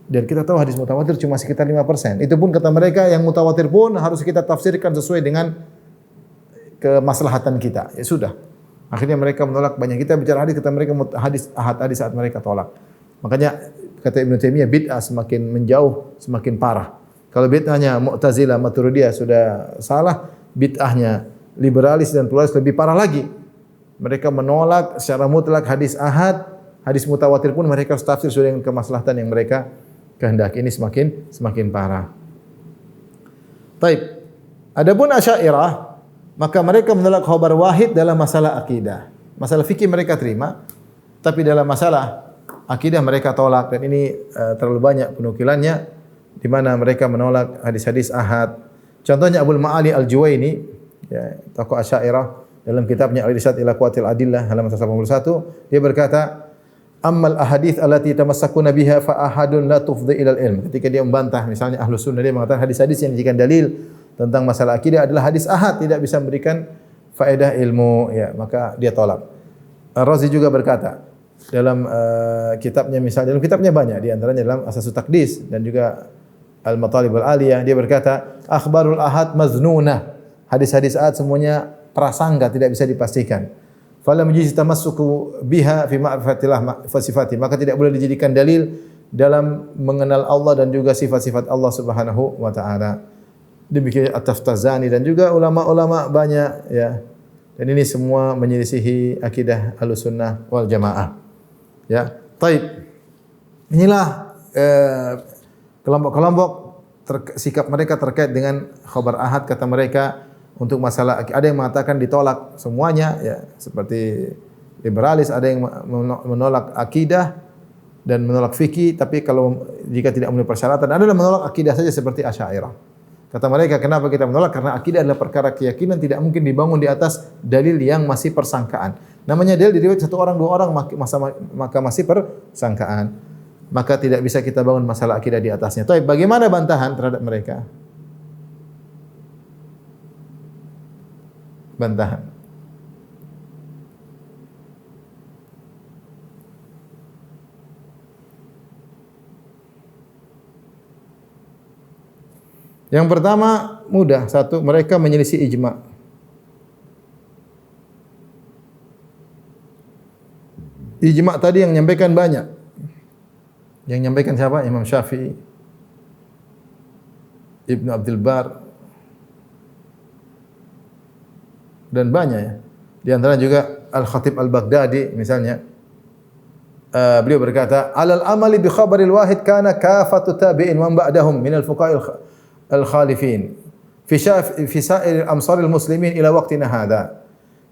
Dan kita tahu hadis mutawatir cuma sekitar 5%. Itu pun kata mereka yang mutawatir pun harus kita tafsirkan sesuai dengan kemaslahatan kita. Ya sudah. Akhirnya mereka menolak banyak. Kita bicara hadis, kata mereka hadis ahad saat mereka tolak. Makanya kata Ibnu Taimiyah, bid'ah semakin menjauh semakin parah. Kalau bid'ahnya Mu'tazilah, Maturidiyah sudah salah, bid'ahnya liberalis dan pluralis lebih parah lagi. Mereka menolak secara mutlak hadis ahad, hadis mutawatir pun mereka harus tafsir sesuai dengan kemaslahatan yang mereka kehendaki. Ini semakin parah. Taib. Adapun Asy'ariyah, maka mereka menolak khabar wahid dalam masalah akidah. Masalah fikih mereka terima, tapi dalam masalah akidah mereka tolak, dan ini terlalu banyak penukilannya di mana mereka menolak hadis-hadis ahad. Contohnya Abul Ma'ali Al-Juwaini, ya, tokoh Asy'ariyah, dalam kitabnya Al-Irsyad ila Qawatil Adillah halaman 181, dia berkata, "Ammal ahadits allati tamassakuna biha fa ahadun la tufdhi ila al-ilm." Ketika dia membantah misalnya Ahlus Sunnah, dia mengatakan hadis-hadis yang dijadikan dalil tentang masalah akidah adalah hadis ahad, tidak bisa memberikan faedah ilmu, ya, maka dia tolak. Ar-Razi juga berkata dalam kitabnya, misalnya dalam kitabnya banyak, di antaranya dalam Asasus Taqdis dan juga Al-Matalib Al-Aliyah, dia berkata, akhbarul ahad maznunah. Hadis-hadis ahad semuanya prasangka, tidak bisa dipastikan. Falam yujiz tamassuku biha fi ma'rifatillah wa sifati. Maka tidak boleh dijadikan dalil dalam mengenal Allah dan juga sifat-sifat Allah Subhanahu wa taala. Demikian At-Taftazani dan juga ulama-ulama banyak, ya. Dan ini semua menyelisihi akidah Ahlussunnah wal Jamaah. Ya. Taib. Inilah kelompok-kelompok sikap mereka terkait dengan khabar ahad. Kata mereka untuk masalah, ada yang mengatakan ditolak semuanya, ya, seperti liberalis, ada yang menolak akidah dan menolak fikih, tapi kalau jika tidak memenuhi persyaratan, ada yang menolak akidah saja seperti Asy'ariyah. Kata mereka, kenapa kita menolak? Karena akidah adalah perkara keyakinan, tidak mungkin dibangun di atas dalil yang masih persangkaan. Namanya dalil diriwayat satu orang, dua orang, maka masih persangkaan. Maka tidak bisa kita bangun masalah akidah di atasnya. Tapi bagaimana bantahan terhadap mereka? Bantahan. Yang pertama mudah, satu, mereka menyelisih ijma. Ijma tadi yang menyampaikan banyak. Yang menyampaikan siapa? Imam Syafi'i, Ibnu Abdul Bar, dan banyak, ya. Di antara juga Al-Khatib Al-Baghdadi misalnya. Beliau berkata, "Alal amali bi khabaril wahid kana kafatu tabi'in wa ba'dahum min al-fuqaha al-khalifin fi sa'ir amsaril muslimin ila waqtina hadha."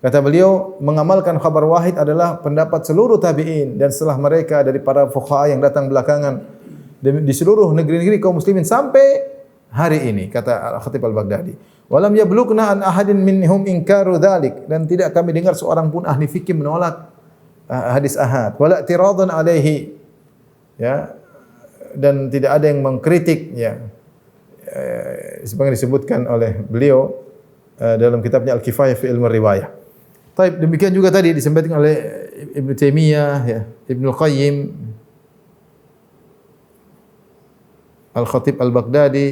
Kata beliau, mengamalkan khabar wahid adalah pendapat seluruh tabi'in dan setelah mereka dari para fuqaha yang datang belakangan di seluruh negeri-negeri kaum muslimin sampai hari ini, kata Al-Khatib Al-Baghdadi. Walam yablugna an ahadin minhum inkaru dzalik, dan tidak kami dengar seorang pun ahli fikih menolak hadis ahad, wala i'tiradan alaihi, ya, dan tidak ada yang mengkritik, ya. Sebagaimana disebutkan oleh beliau dalam kitabnya Al-Kifayah fi Ilmu Riwayah. Baik, demikian juga tadi disampaikan oleh Ibnu Taimiyah, ya, Ibnu Qayyim, Al-Khatib Al-Baghdadi,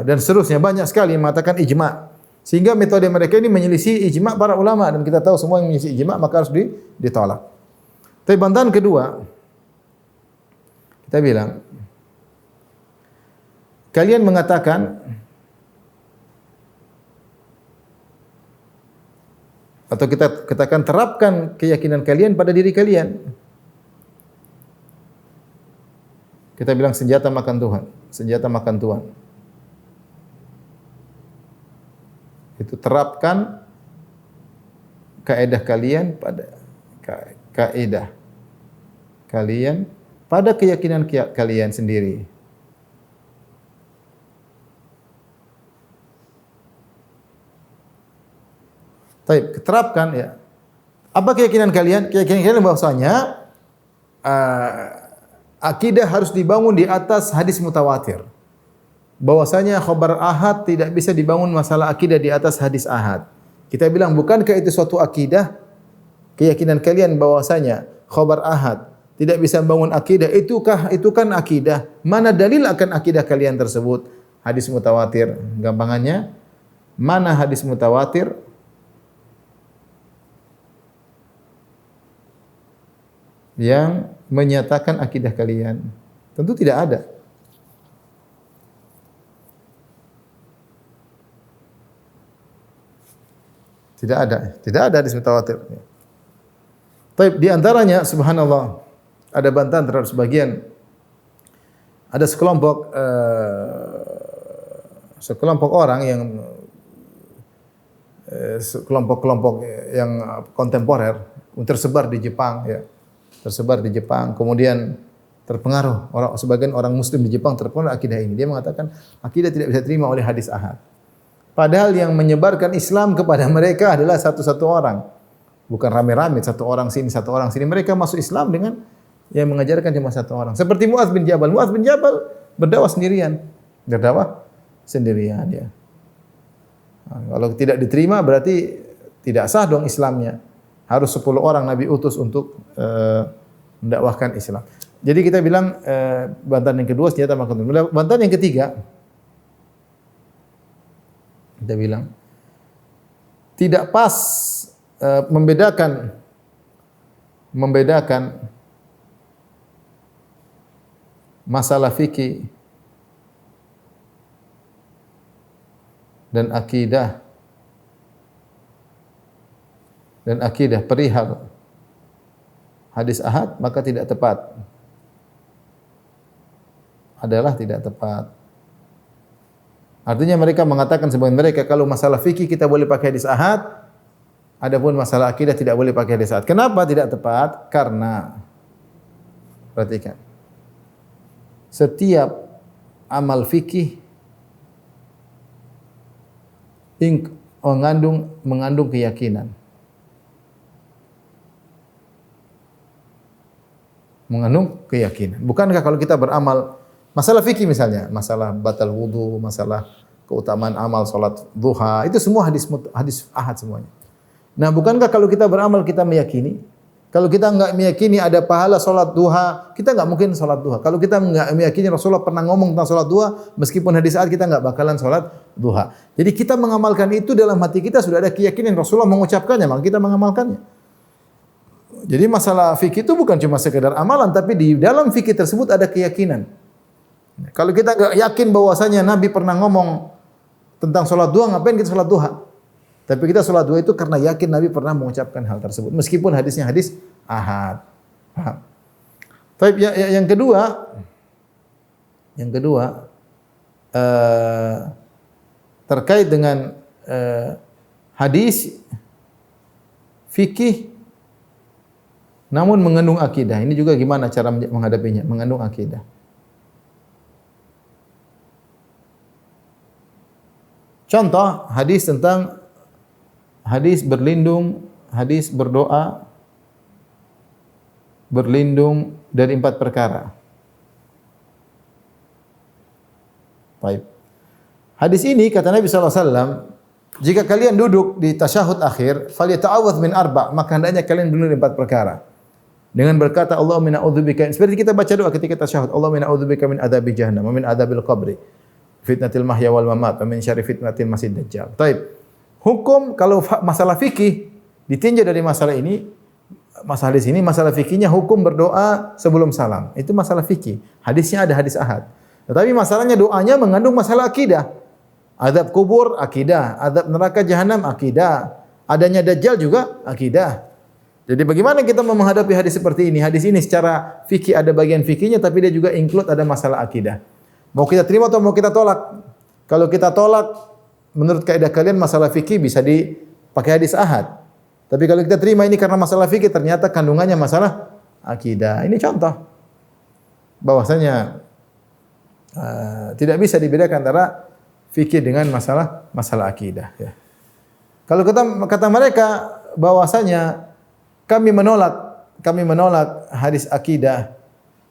dan seterusnya, banyak sekali yang mengatakan ijma. Sehingga metode mereka ini menyelisih ijma para ulama, dan kita tahu semua yang menyelisih ijma maka harus ditolak. Tapi bantahan kedua, kita bilang kalian mengatakan atau kita katakan terapkan keyakinan kalian pada diri kalian. Kita bilang senjata makan Tuhan, senjata makan Tuhan. Itu terapkan kaidah kalian pada kaidah kalian pada keyakinan kalian sendiri. Baik, terapkan ya. Apa keyakinan kalian? Keyakinan kalian bahwasanya akidah harus dibangun di atas hadis mutawatir. Bahwasanya khabar ahad tidak bisa dibangun masalah akidah di atas hadis ahad. Kita bilang bukankah itu suatu akidah? Keyakinan kalian bahwasanya khabar ahad tidak bisa bangun akidah, itu kan akidah? Mana dalil akan akidah kalian tersebut? Hadis mutawatir. Gampangannya, mana hadis mutawatir yang menyatakan akidah kalian? Tentu tidak ada. Tidak ada hadis mutawatir. Baik, di antaranya subhanallah ada bantahan terhadap sebagian, ada sekelompok orang yang kelompok-kelompok yang kontemporer tersebar di Jepang ya. Tersebar di Jepang, kemudian terpengaruh sebagian orang muslim di Jepang terpengaruh akidah ini. Dia mengatakan akidah tidak bisa diterima oleh hadis ahad. Padahal yang menyebarkan Islam kepada mereka adalah satu-satu orang. Bukan rame-rame, satu orang sini, satu orang sini. Mereka masuk Islam dengan yang mengajarkan cuma satu orang. Seperti Mu'adz bin Jabal. Mu'adz bin Jabal berdakwah sendirian. Berdakwah sendirian ya. Nah, kalau tidak diterima berarti tidak sah dong Islamnya. Harus 10 orang Nabi utus untuk mendakwahkan Islam. Jadi kita bilang bantahan yang kedua senjata makan Tuhan. Bantahan yang ketiga kita bilang tidak pas membedakan masalah fikih dan akidah perihal hadis ahad, maka tidak tepat. Adalah tidak tepat. Artinya mereka mengatakan sebagian mereka kalau masalah fikih kita boleh pakai hadis ahad, adapun masalah akidah tidak boleh pakai hadis ahad. Kenapa tidak tepat? Karena perhatikan. Setiap amal fikih mengandung keyakinan. Mengandung keyakinan. Bukankah kalau kita beramal masalah fikih misalnya, masalah batal wudu, masalah keutamaan amal salat duha, itu semua hadis ahad semuanya. Nah, bukankah kalau kita beramal kita meyakini? Kalau kita enggak meyakini ada pahala salat duha, kita enggak mungkin salat duha. Kalau kita enggak meyakini Rasulullah pernah ngomong tentang salat duha, meskipun hadis ahad kita enggak bakalan salat duha. Jadi kita mengamalkan itu dalam hati kita sudah ada keyakinan Rasulullah mengucapkannya, maka kita mengamalkannya. Jadi masalah fikih itu bukan cuma sekedar amalan, tapi di dalam fikih tersebut ada keyakinan. Kalau kita enggak yakin bahwasanya Nabi pernah ngomong tentang salat duha, ngapain kita salat duha? Tapi kita salat duha itu karena yakin Nabi pernah mengucapkan hal tersebut, meskipun hadisnya hadis ahad. Paham? Tapi yang kedua terkait dengan hadis fikih namun mengandung akidah. Ini juga gimana cara menghadapinya? Mengandung akidah. Contoh hadis tentang hadis berlindung, hadis berdoa, berlindung dari 4 perkara. Baik. Hadis ini kata Nabi SAW, jika kalian duduk di tasyahud akhir, falyata'awadz min 4, maka hendaknya kalian berlindung dari 4 perkara. Dengan berkata Allahumma na'udzubika, seperti kita baca doa ketika tasyahud, Allahumma na'udzubika min adzabi jahannam wa min adzabil qabri, fitnatil mahya wal mamat, wa min syarri fitnatil masiihid dajjal. Baik. Hukum kalau masalah fikih ditinjau dari masalah ini, masalah di sini masalah fikihnya hukum berdoa sebelum salam. Itu masalah fikih. Hadisnya ada hadis ahad. Tetapi masalahnya doanya mengandung masalah akidah. Azab kubur akidah, azab neraka jahanam akidah, adanya dajjal juga akidah. Jadi bagaimana kita mau menghadapi hadis seperti ini? Hadis ini secara fikih ada bagian fikihnya tapi dia juga include ada masalah akidah. Mau kita terima atau mau kita tolak? Kalau kita tolak menurut kaidah kalian masalah fikih bisa dipakai hadis ahad. Tapi kalau kita terima ini karena masalah fikih ternyata kandungannya masalah akidah. Ini contoh bahwasanya tidak bisa dibedakan antara fikih dengan masalah akidah. Ya. Kalau kata mereka bahwasanya kami menolak hadis akidah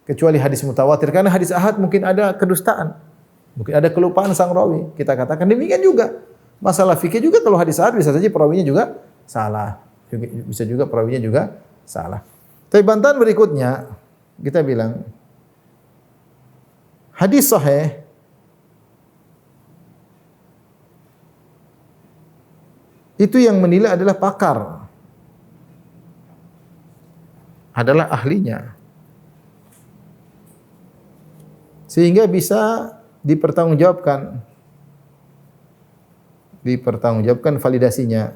kecuali hadis mutawatir karena hadis ahad mungkin ada kedustaan, mungkin ada kelupaan sang rawi. Kita katakan demikian juga. Masalah fikih juga kalau hadis ahad bisa saja perawinya juga salah, bisa juga perawinya juga salah. Tapi bantahan berikutnya kita bilang hadis sahih itu yang menilai adalah pakar, adalah ahlinya. Sehingga bisa dipertanggungjawabkan validasinya.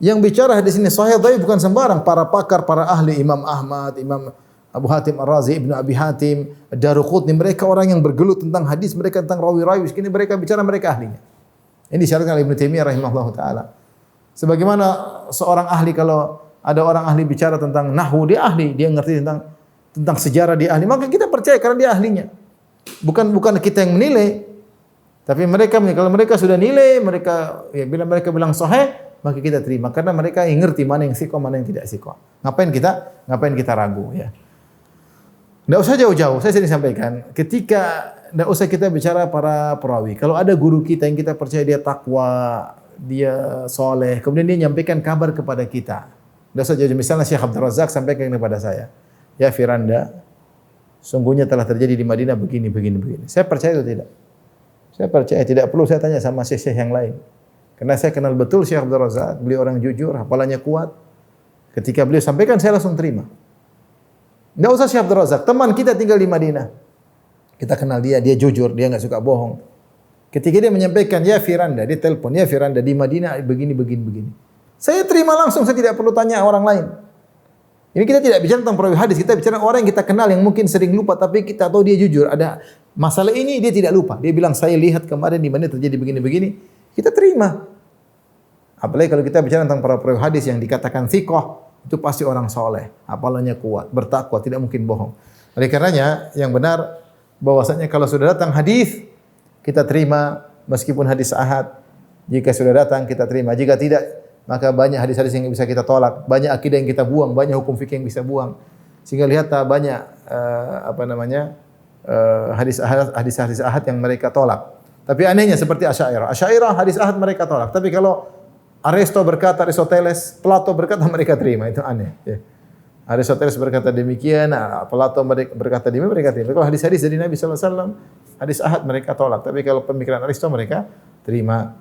Yang bicara hadis ini sahih dhaif bukan sembarang, para pakar, para ahli, Imam Ahmad, Imam Abu Hatim Ar-Razi, Ibnu Abi Hatim, Ad-Daruqutni, mereka orang yang bergelut tentang hadis, mereka tentang rawi-rawi, ini mereka bicara, mereka ahlinya. Ini disyaratkan oleh Ibnu Taimiyah rahimahullahu taala. Sebagaimana seorang ahli, kalau ada orang ahli bicara tentang nahwu, dia ahli, dia ngerti tentang sejarah, dia ahli, maka kita percaya karena dia ahlinya. Bukan kita yang menilai, tapi mereka, kalau mereka sudah nilai, bila mereka bilang sahih, maka kita terima karena mereka yang ngerti mana yang sikoh, mana yang tidak sikoh. Ngapain kita ragu ya? Tidak usah jauh-jauh, saya sering sampaikan, tidak usah kita bicara para perawi. Kalau ada guru kita yang kita percaya dia takwa, dia soleh, kemudian dia nyampaikan kabar kepada kita. Tidak usah jauh-jauh, misalnya Syekh Abdul Razak sampaikan kepada saya, ya Firanda, sungguhnya telah terjadi di Madinah begini. Saya percaya itu tidak? Saya percaya, tidak perlu saya tanya sama syekh yang lain. Karena saya kenal betul Syekh Abdul Razak, beliau orang jujur, hafalannya kuat. Ketika beliau sampaikan, saya langsung terima. Tidak usah Syekh Abdul Razak, teman kita tinggal di Madinah. Kita kenal dia jujur, dia enggak suka bohong. Ketika dia menyampaikan, ya Firanda, dia telepon, ya Firanda di Madinah begini. Saya terima langsung, saya tidak perlu tanya orang lain. Ini kita tidak bicara tentang perawi hadis, kita bicara orang yang kita kenal yang mungkin sering lupa, tapi kita tahu dia jujur. Ada masalah ini, dia tidak lupa. Dia bilang, saya lihat kemarin di mana terjadi begini. Kita terima. Apalagi kalau kita bicara tentang para perawi hadis yang dikatakan thiqah, itu pasti orang soleh, hafalannya kuat, bertakwa, tidak mungkin bohong. Oleh karenanya, yang benar bahwasanya kalau sudah datang hadis, kita terima meskipun hadis ahad. Jika sudah datang kita terima, jika tidak, maka banyak hadis-hadis yang bisa kita tolak, banyak akidah yang kita buang, banyak hukum fikih yang bisa buang. Sehingga lihat banyak hadis-hadis ahad yang mereka tolak. Tapi anehnya seperti Asy'ariyah hadis ahad mereka tolak. Tapi kalau Aristoteles, Plato berkata mereka terima, itu aneh. Ya. Aristoteles berkata demikian, Plato berkata demikian, mereka terima. Kalau hadis-hadis dari Nabi SAW, hadis ahad mereka tolak. Tapi kalau pemikiran Aristo mereka terima.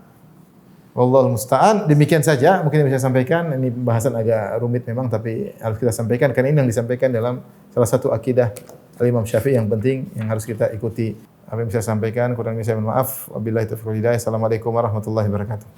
Wallahul musta'an. Demikian saja mungkin yang bisa saya sampaikan. Ini pembahasan agak rumit memang, tapi harus kita sampaikan karena ini yang disampaikan dalam salah satu akidah Imam Syafi'i yang penting yang harus kita ikuti. Apa yang bisa saya sampaikan, kurang lebih saya mohon maaf. Wabillahi taufiq wal hidayah. Assalamualaikum warahmatullahi wabarakatuh.